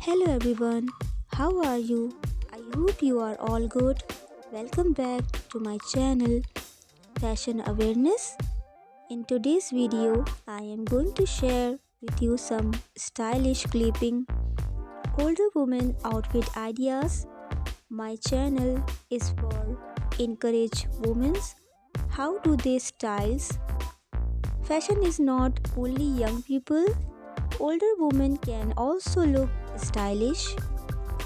Hello everyone, how are you? I hope you are all good. Welcome back to my channel Fashion Awareness. In today's video, I am going to share with you some stylish clipping older women outfit ideas. My channel is for encourage women. How do they styles? Fashion is not only young people. Older women can also look stylish,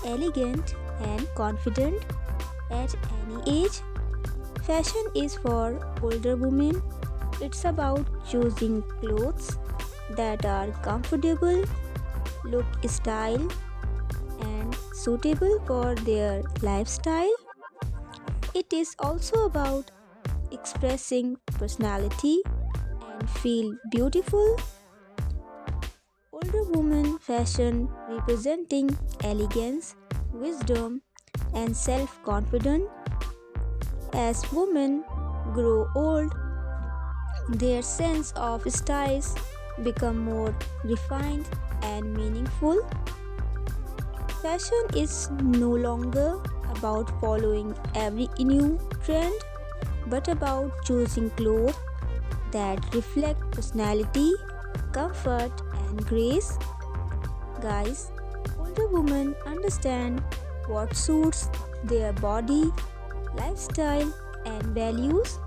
elegant, and confident at any age. Fashion is for older women. It's about choosing clothes that are comfortable, look style, and suitable for their lifestyle. It is also about expressing personality and feel beautiful. Older woman fashion representing elegance, wisdom, and self confidence. As women grow old, their sense of styles become more refined and meaningful. Fashion is no longer about following every new trend, but about choosing clothes that reflect personality, comfort, and grace. Guys, older women understand what suits their body, lifestyle, and values,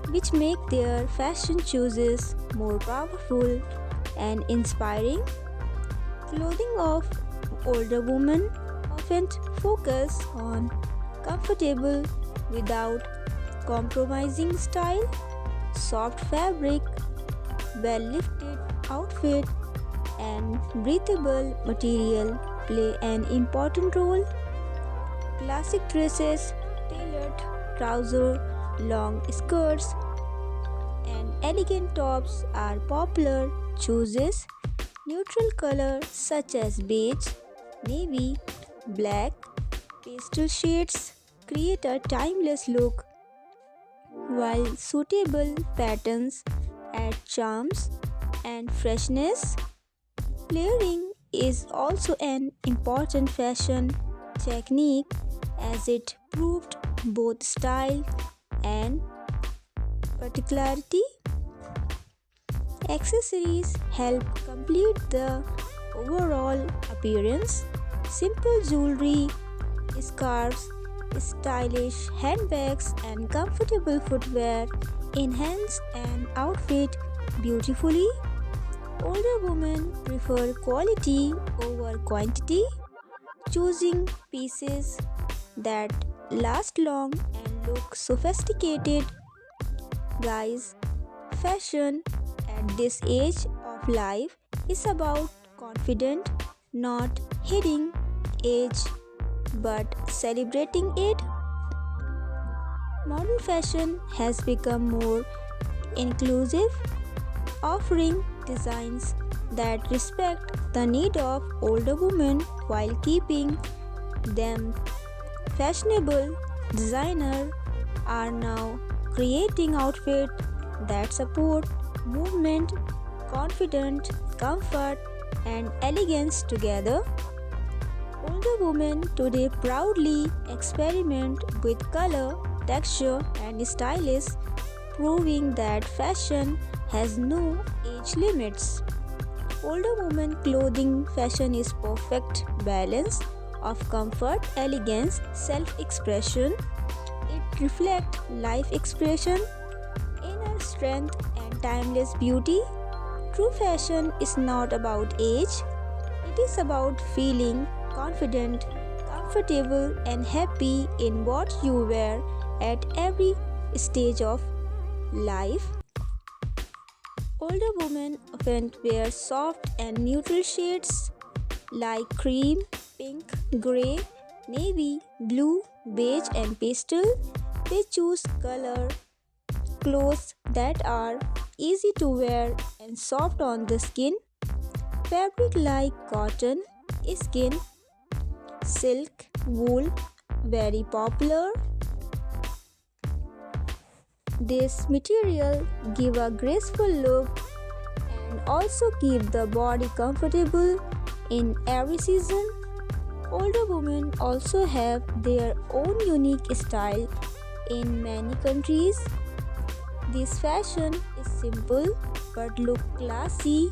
which make their fashion choices more powerful and inspiring. Clothing of older women often focus on comfortable without compromising style, soft fabric, well lifted outfit, and breathable material play an important role. Classic dresses, tailored trousers, long skirts, and elegant tops are popular choices. Neutral colors such as beige, navy, black, pastel shades create a timeless look, while suitable patterns add charms and freshness. Layering is also an important fashion technique as it proved both style and particularity. Accessories help complete the overall appearance. Simple jewelry, scarves, stylish handbags, and comfortable footwear enhance an outfit beautifully. Older women prefer quality over quantity, choosing pieces that last long and look sophisticated. Guys, fashion at this age of life is about confident, not hiding age but celebrating it. Modern fashion has become more inclusive, offering designs that respect the need of older women while keeping them fashionable. Designers are now creating outfits that support movement, confidence, comfort, and elegance together. Older women today proudly experiment with color, texture, and styles, proving that fashion has no age limits. Older women clothing fashion is perfect balance of comfort, elegance, self-expression. It reflects life expression, inner strength, and timeless beauty. True fashion is not about age. It is about feeling confident, comfortable, and happy in what you wear at every stage of life. Older women often wear soft and neutral shades like cream, pink, grey, navy, blue, beige, and pastel. They choose color clothes that are easy to wear and soft on the skin. Fabric like cotton, skin, silk, wool, very popular. This material give a graceful look and also keep the body comfortable in every season. Older women also have their own unique style in many countries. This fashion is simple but look classy.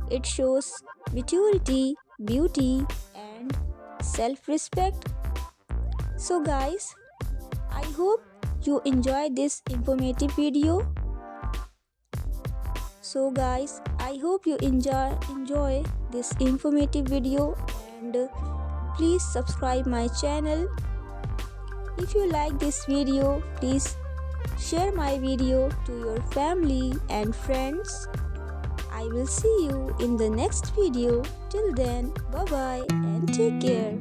It shows maturity, beauty, and self-respect. So guys, I hope you enjoy this informative video. So guys, I hope you enjoy this informative video, and please subscribe my channel. If you like this video, please share my video to your family and friends. I will see you in the next video. Till then, bye bye and take care.